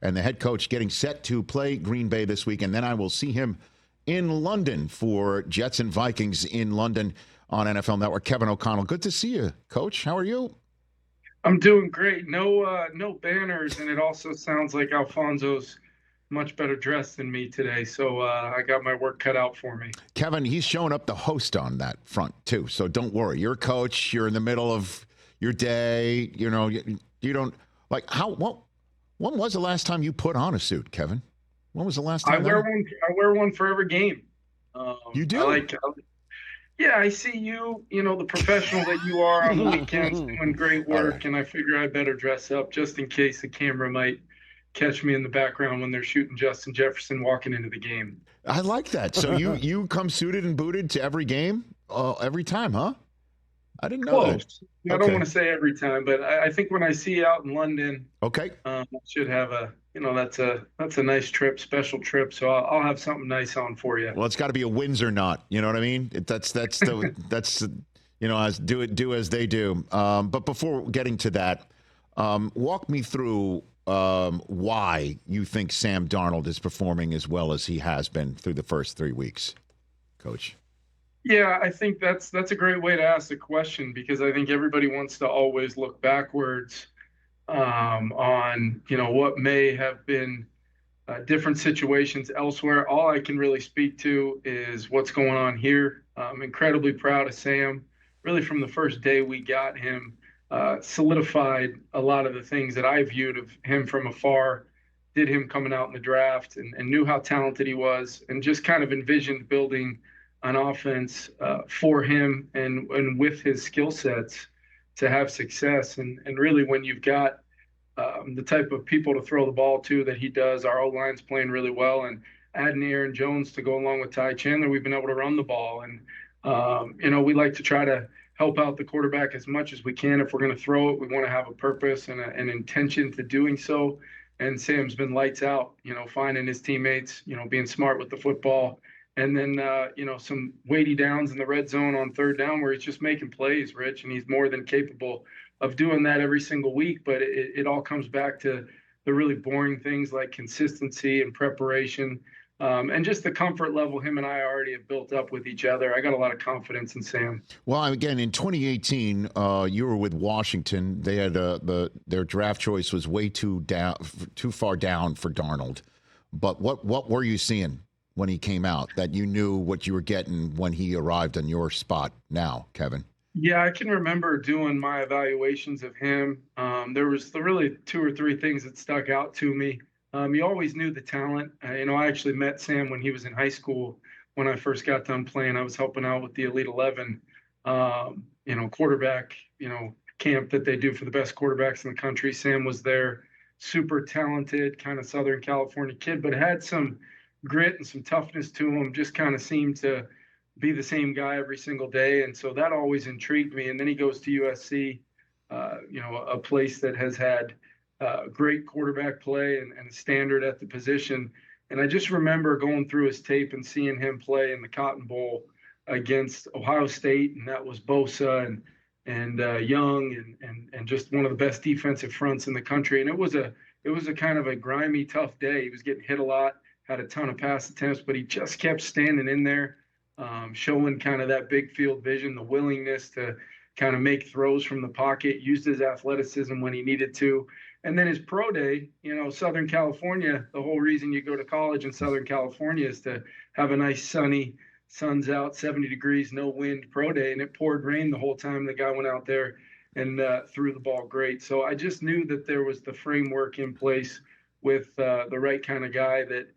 and the head coach getting set to play Green Bay this week. And then I will see him in London for Jets and Vikings in London on NFL Network. Kevin O'Connell, good to see you, Coach. How are you? I'm doing great. No banners, and it also sounds like Alfonso's much better dressed than me today. So I got my work cut out for me. Kevin, he's showing up the host on that front too. So don't worry. You're a coach. You're in the middle of your day. You know, you don't like when was the last time you put on a suit, Kevin? When was the last time? I wear one for every game. You do? Yeah, I see you, the professional that you are on the weekends doing great work, right. And I figure I better dress up just in case the camera might catch me in the background when they're shooting Justin Jefferson walking into the game. I like that. So you come suited and booted to every game, every time, huh? I didn't know that. I don't want to say every time, but I think when I see you out in London, okay, I should have that's a nice trip, special trip. So I'll have something nice on for you. Well, it's got to be a Windsor knot. You know what I mean? That's as do as they do. But before getting to that, walk me through why you think Sam Darnold is performing as well as he has been through the first 3 weeks, Coach. Yeah, I think that's a great way to ask the question, because I think everybody wants to always look backwards on what may have been different situations elsewhere. All I can really speak to is what's going on here. I'm incredibly proud of Sam. Really, from the first day we got him, solidified a lot of the things that I viewed of him from afar. Did him coming out in the draft and knew how talented he was, and just kind of envisioned building an offense for him and with his skill sets to have success. And really, when you've got the type of people to throw the ball to that he does, our O-line's playing really well, and adding Aaron Jones to go along with Ty Chandler, we've been able to run the ball. And, we like to try to help out the quarterback as much as we can. If we're going to throw it, we want to have a purpose and an intention to doing so. And Sam's been lights out, finding his teammates, being smart with the football. And then, some weighty downs in the red zone on third down where he's just making plays, Rich, and he's more than capable of doing that every single week. But it all comes back to the really boring things like consistency and preparation, and just the comfort level him and I already have built up with each other. I got a lot of confidence in Sam. Well, again, in 2018, you were with Washington. They had their draft choice was way too far down for Darnold. But what were you seeing when he came out that you knew what you were getting when he arrived on your spot now, Kevin? Yeah, I can remember doing my evaluations of him. There was really 2 or 3 things that stuck out to me. You always knew the talent. I actually met Sam when he was in high school. When I first got done playing, I was helping out with the Elite 11, quarterback, camp that they do for the best quarterbacks in the country. Sam was there, super talented, kind of Southern California kid, but had some grit and some toughness to him, just kind of seemed to be the same guy every single day. And so that always intrigued me. And then he goes to USC, a place that has had great quarterback play and a standard at the position. And I just remember going through his tape and seeing him play in the Cotton Bowl against Ohio State. And that was Bosa and Young and just one of the best defensive fronts in the country. And it was a kind of a grimy, tough day. He was getting hit a lot, had a ton of pass attempts, but he just kept standing in there, showing kind of that big field vision, the willingness to kind of make throws from the pocket, used his athleticism when he needed to. And then his pro day, Southern California, the whole reason you go to college in Southern California is to have a nice sunny, sun's out, 70 degrees, no wind pro day. And it poured rain the whole time the guy went out there and threw the ball great. So I just knew that there was the framework in place with the right kind of guy that,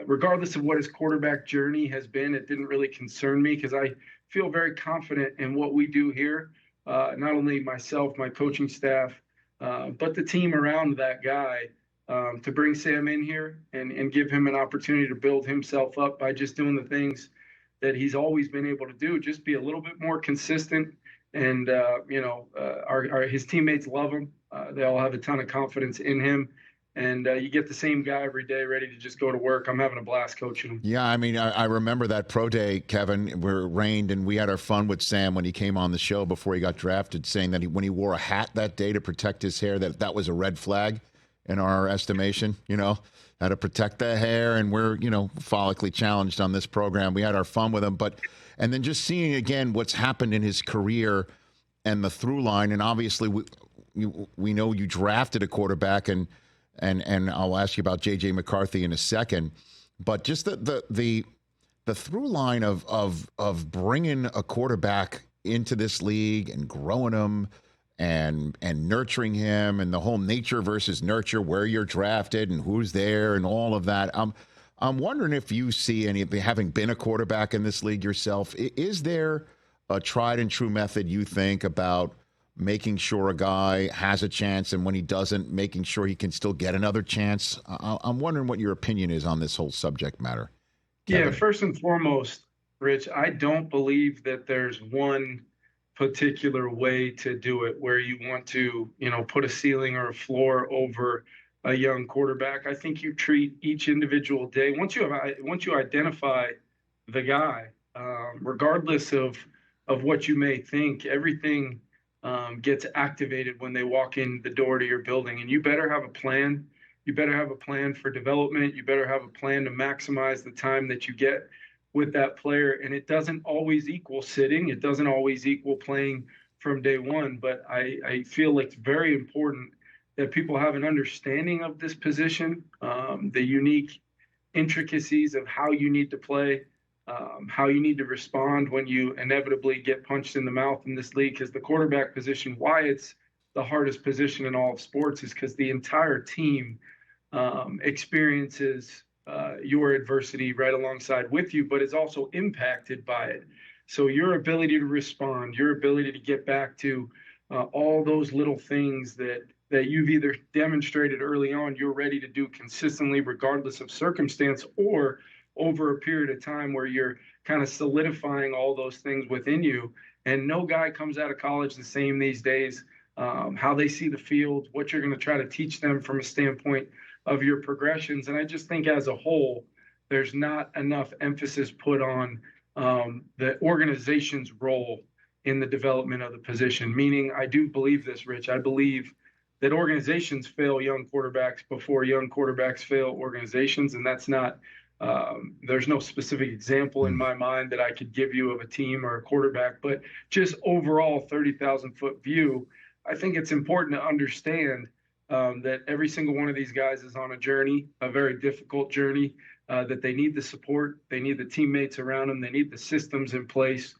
regardless of what his quarterback journey has been, it didn't really concern me because I feel very confident in what we do here. Not only myself, my coaching staff, but the team around that guy, to bring Sam in here and give him an opportunity to build himself up by just doing the things that he's always been able to do, just be a little bit more consistent. And, his teammates love him. They all have a ton of confidence in him. And you get the same guy every day ready to just go to work. I'm having a blast coaching him. Yeah, I mean, I remember that pro day, Kevin, where it rained, and we had our fun with Sam when he came on the show before he got drafted, saying that when he wore a hat that day to protect his hair, that was a red flag. in our estimation, how to protect the hair. And we're, follically challenged on this program. We had our fun with him. And then just seeing again what's happened in his career and the through line. And obviously, we know you drafted a quarterback, and I'll ask you about J.J. McCarthy in a second. But just the through line of bringing a quarterback into this league and growing him and nurturing him, and the whole nature versus nurture, where you're drafted and who's there and all of that. I'm wondering if you see any, having been a quarterback in this league yourself, is there a tried and true method you think about making sure a guy has a chance, and when he doesn't, making sure he can still get another chance? I'm wondering what your opinion is on this whole subject matter. Kevin. Yeah, first and foremost, Rich, I don't believe that there's one particular way to do it where you want to, put a ceiling or a floor over a young quarterback. I think you treat each individual day. Once you identify the guy, regardless of what you may think, everything gets activated when they walk in the door to your building, and you better have a plan. You better have a plan for development. You better have a plan to maximize the time that you get with that player. And it doesn't always equal sitting. It doesn't always equal playing from day one. But I feel like it's very important that people have an understanding of this position, the unique intricacies of how you need to play, how you need to respond when you inevitably get punched in the mouth in this league. Because the quarterback position, why it's the hardest position in all of sports, is because the entire team experiences your adversity right alongside with you, but is also impacted by it. So your ability to respond, your ability to get back to all those little things that you've either demonstrated early on you're ready to do consistently regardless of circumstance, or over a period of time where you're kind of solidifying all those things within you. And no guy comes out of college the same these days. How they see the field, what you're going to try to teach them from a standpoint of your progressions. And I just think as a whole, there's not enough emphasis put on the organization's role in the development of the position. Meaning, I do believe this, Rich. I believe that organizations fail young quarterbacks before young quarterbacks fail organizations. And that's not, there's no specific example in my mind that I could give you of a team or a quarterback, but just overall 30,000-foot view. I think it's important to understand that every single one of these guys is on a journey, a very difficult journey, that they need the support, they need the teammates around them, they need the systems in place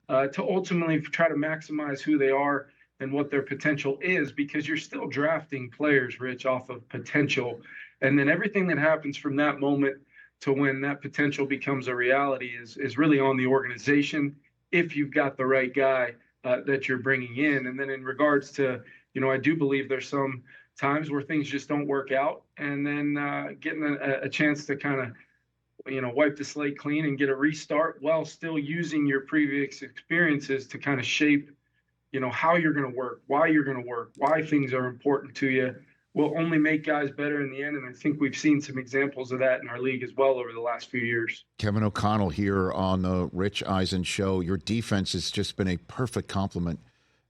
to ultimately try to maximize who they are and what their potential is, because you're still drafting players, Rich, off of potential. And then everything that happens from that moment to when that potential becomes a reality is really on the organization, if you've got the right guy that you're bringing in. And then in regards to, I do believe there's some times where things just don't work out, and then getting a chance to kind of, wipe the slate clean and get a restart while still using your previous experiences to kind of shape, how you're going to work, why you're going to work, why things are important to you, will only make guys better in the end. And I think we've seen some examples of that in our league as well over the last few years. Kevin O'Connell here on the Rich Eisen Show. Your defense has just been a perfect complement.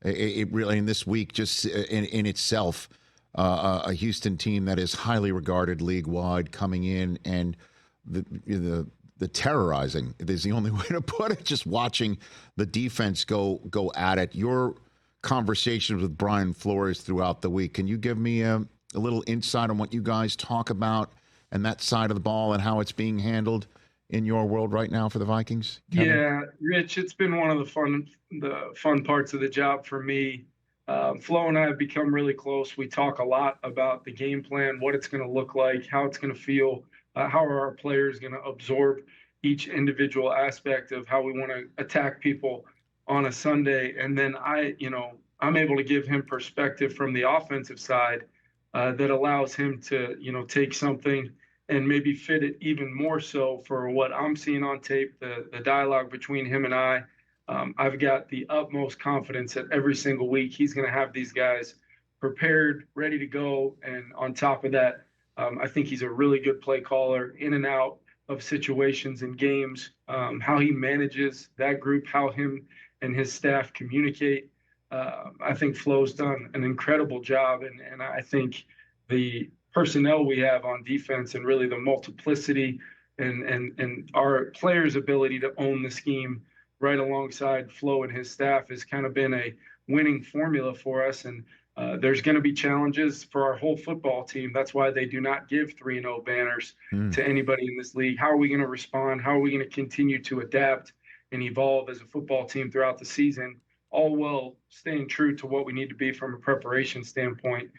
It really, in this week, just in itself, a Houston team that is highly regarded league-wide coming in, and the terrorizing is the only way to put it, just watching the defense go at it. Your conversations with Brian Flores throughout the week, can you give me a little insight on what you guys talk about and that side of the ball and how it's being handled in your world right now for the Vikings, Kevin? Yeah, Rich, it's been one of the fun parts of the job for me. Flo and I have become really close. We talk a lot about the game plan, what it's going to look like, how it's going to feel, how are our players going to absorb each individual aspect of how we want to attack people on a Sunday. And then I'm able to give him perspective from the offensive side that allows him to, take something and maybe fit it even more so for what I'm seeing on tape, the dialogue between him and I. I've got the utmost confidence that every single week he's going to have these guys prepared, ready to go. And on top of that, I think he's a really good play caller in and out of situations and games, how he manages that group, how him and his staff communicate. I think Flo's done an incredible job. And I think the personnel we have on defense and really the multiplicity and our players' ability to own the scheme right alongside Flo and his staff has kind of been a winning formula for us. And there's going to be challenges for our whole football team. That's why they do not give 3-0 banners to anybody in this league. How are we going to respond? How are we going to continue to adapt and evolve as a football team throughout the season, all while staying true to what we need to be from a preparation standpoint?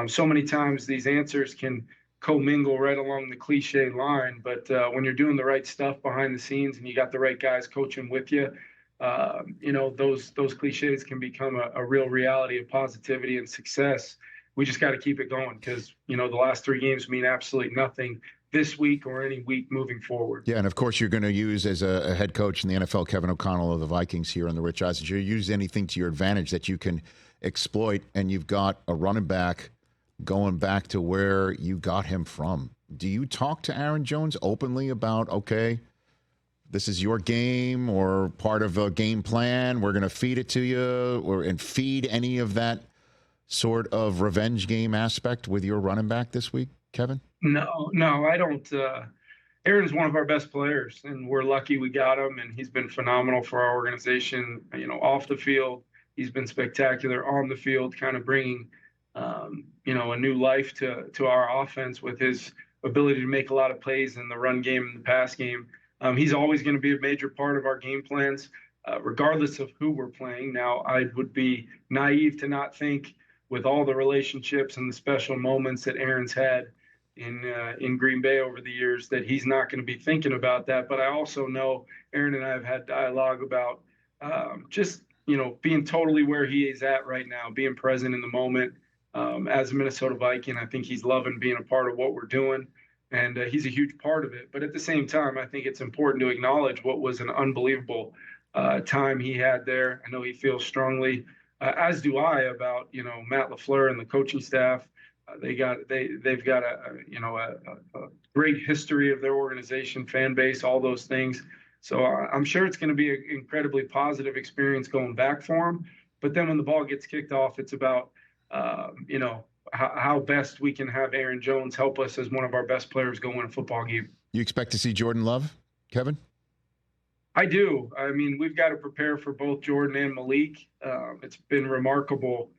So many times these answers can commingle right along the cliche line, but when you're doing the right stuff behind the scenes and you got the right guys coaching with you, those cliches can become a real reality of positivity and success. We just got to keep it going because, the last 3 games mean absolutely nothing this week or any week moving forward. Yeah, and of course you're going to use as a head coach in the NFL, Kevin O'Connell of the Vikings here on the Rich Eisen Show. You use anything to your advantage that you can exploit, and you've got a running back going back to where you got him from. Do you talk to Aaron Jones openly about, okay, this is your game or part of a game plan, we're going to feed it to you, and feed any of that sort of revenge game aspect with your running back this week, Kevin? No, I don't. Aaron's one of our best players, and we're lucky we got him, and he's been phenomenal for our organization. Off the field, he's been spectacular. On the field, kind of bringing, a new life to our offense with his ability to make a lot of plays in the run game and the pass game. He's always going to be a major part of our game plans, regardless of who we're playing. Now, I would be naive to not think, with all the relationships and the special moments that Aaron's had in Green Bay over the years, that he's not going to be thinking about that. But I also know Aaron and I have had dialogue about just being totally where he is at right now, being present in the moment. As a Minnesota Viking, I think he's loving being a part of what we're doing, and he's a huge part of it. But at the same time, I think it's important to acknowledge what was an unbelievable time he had there. I know he feels strongly, as do I, about Matt LaFleur and the coaching staff. They've got a great history of their organization, fan base, all those things. So I'm sure it's going to be an incredibly positive experience going back for him. But then when the ball gets kicked off, it's about how best we can have Aaron Jones help us as one of our best players go win a football game. You expect to see Jordan Love, Kevin? I do. I mean, we've got to prepare for both Jordan and Malik. It's been remarkable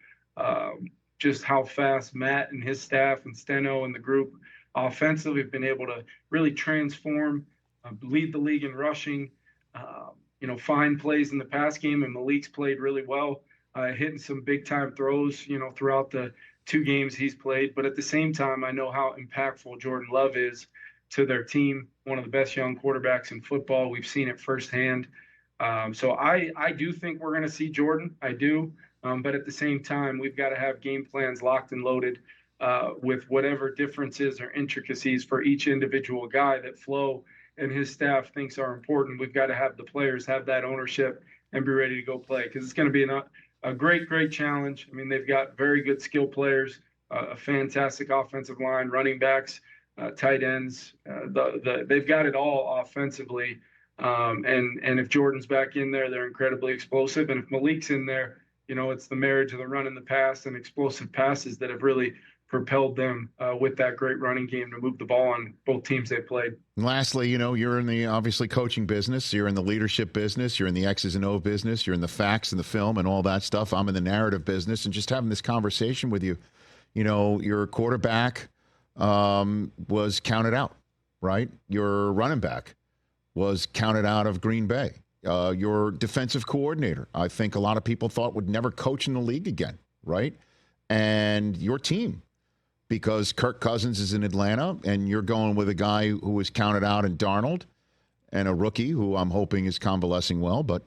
just how fast Matt and his staff and Steno and the group offensively have been able to really transform, lead the league in rushing, find plays in the pass game. And Malik's played really well, hitting some big-time throws, throughout the 2 games he's played. But at the same time, I know how impactful Jordan Love is to their team, one of the best young quarterbacks in football. We've seen it firsthand. So I do think we're going to see Jordan. I do. But at the same time, we've got to have game plans locked and loaded with whatever differences or intricacies for each individual guy that Flo and his staff thinks are important. We've got to have the players have that ownership and be ready to go play, because it's going to be a great challenge. I mean, they've got very good skill players, a fantastic offensive line, running backs, tight ends. They've got it all offensively. And if Jordan's back in there, they're incredibly explosive. And if Malik's in there, it's the marriage of the run and the pass and explosive passes that have really propelled them with that great running game to move the ball on both teams they played. And lastly, you're in the obviously coaching business, you're in the leadership business, you're in the X's and O business, you're in the facts and the film and all that stuff. I'm in the narrative business, and just having this conversation with you, your quarterback was counted out, right? Your running back was counted out of Green Bay. Your defensive coordinator, I think a lot of people thought would never coach in the league again, right? And your team, because Kirk Cousins is in Atlanta, and you're going with a guy who was counted out in Darnold, and a rookie who I'm hoping is convalescing well. But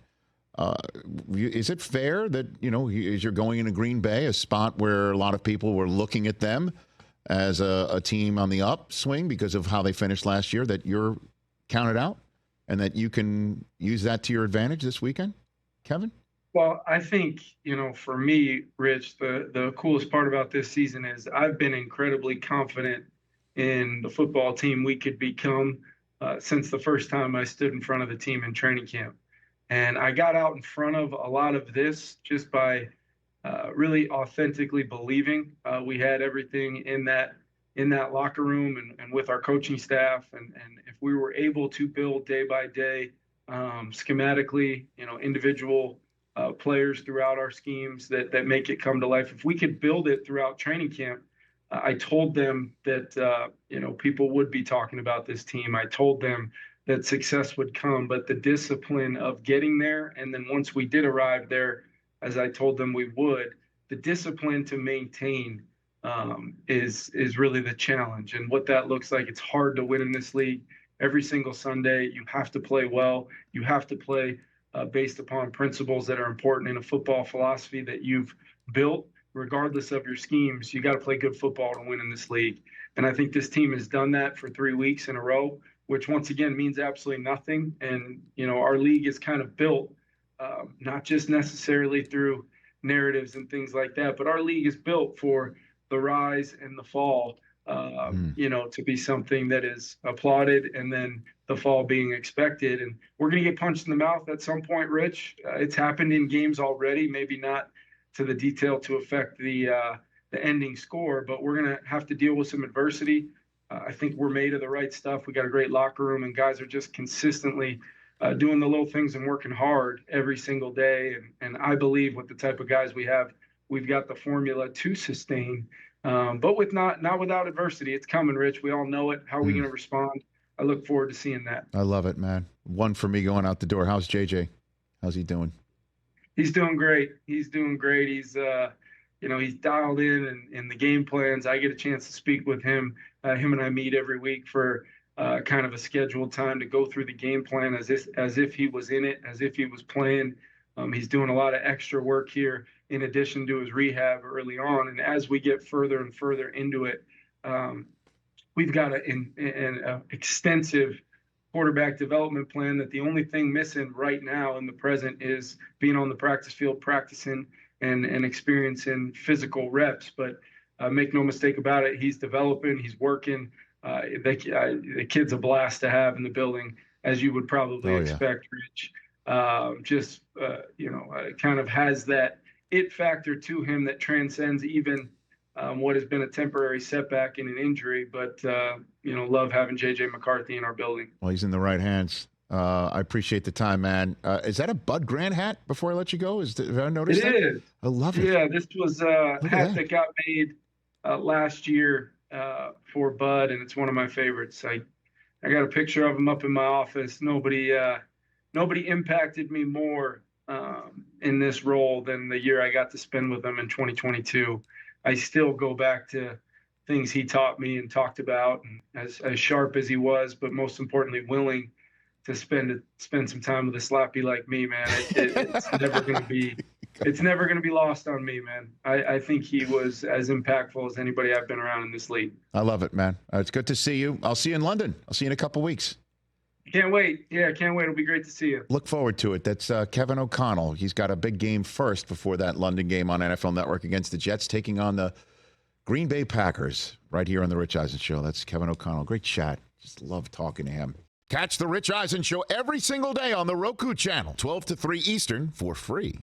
is it fair that, as you're going into Green Bay, a spot where a lot of people were looking at them as a team on the upswing because of how they finished last year, that you're counted out? And that you can use that to your advantage this weekend, Kevin? Well, I think, for me, Rich, the coolest part about this season is I've been incredibly confident in the football team we could become since the first time I stood in front of the team in training camp. And I got out in front of a lot of this just by really authentically believing we had everything in that in that locker room and with our coaching staff. And if we were able to build day by day, schematically, individual players throughout our schemes that make it come to life, if we could build it throughout training camp, I told them that, people would be talking about this team. I told them that success would come, but the discipline of getting there, and then once we did arrive there, as I told them we would, the discipline to maintain is really the challenge. And what that looks like, it's hard to win in this league. Every single Sunday, you have to play well. You have to play based upon principles that are important in a football philosophy that you've built. Regardless of your schemes, you got to play good football to win in this league. And I think this team has done that for 3 weeks in a row, which once again means absolutely nothing. And, our league is kind of built, not just necessarily through narratives and things like that, but our league is built for the rise and the fall, to be something that is applauded and then the fall being expected. And we're going to get punched in the mouth at some point, Rich. It's happened in games already, maybe not to the detail to affect the ending score, but we're going to have to deal with some adversity. I think we're made of the right stuff. We got a great locker room, and guys are just consistently doing the little things and working hard every single day. And I believe with the type of guys we have, we've got the formula to sustain, but with not without adversity. It's coming, Rich. We all know it. How are we going to respond? I look forward to seeing that. I love it, man. One for me going out the door. How's JJ? How's he doing? He's doing great. He's he's dialed in the game plans. I get a chance to speak with him. Him and I meet every week for kind of a scheduled time to go through the game plan as if he was in it, as if he was playing. He's doing a lot of extra work here in addition to his rehab early on. And as we get further and further into it, we've got an extensive quarterback development plan that the only thing missing right now in the present is being on the practice field, practicing and experiencing physical reps. But make no mistake about it, he's developing, he's working. The kid's a blast to have in the building, as you would probably expect, Rich. Kind of has that it factor to him that transcends even what has been a temporary setback in an injury, but love having JJ McCarthy in our building. Well, he's in the right hands. I appreciate the time, man. Is that a Bud Grant hat before I let you go? Have I noticed that? It is. I love it. Yeah, this was a hat that got made last year for Bud, and it's one of my favorites. I got a picture of him up in my office. Nobody impacted me more in this role than the year I got to spend with him in 2022. I still go back to things he taught me and talked about, and as sharp as he was, but most importantly, willing to spend some time with a slappy like me, man. It's never going to be lost on me, man. I think he was as impactful as anybody I've been around in this league. I love it, man. It's good to see you. I'll see you in London. I'll see you in a couple weeks. Can't wait. Yeah, can't wait. It'll be great to see you. Look forward to it. That's Kevin O'Connell. He's got a big game first before that London game on NFL Network against the Jets, taking on the Green Bay Packers right here on the Rich Eisen Show. That's Kevin O'Connell. Great chat. Just love talking to him. Catch the Rich Eisen Show every single day on the Roku Channel, 12 to 3 Eastern, for free.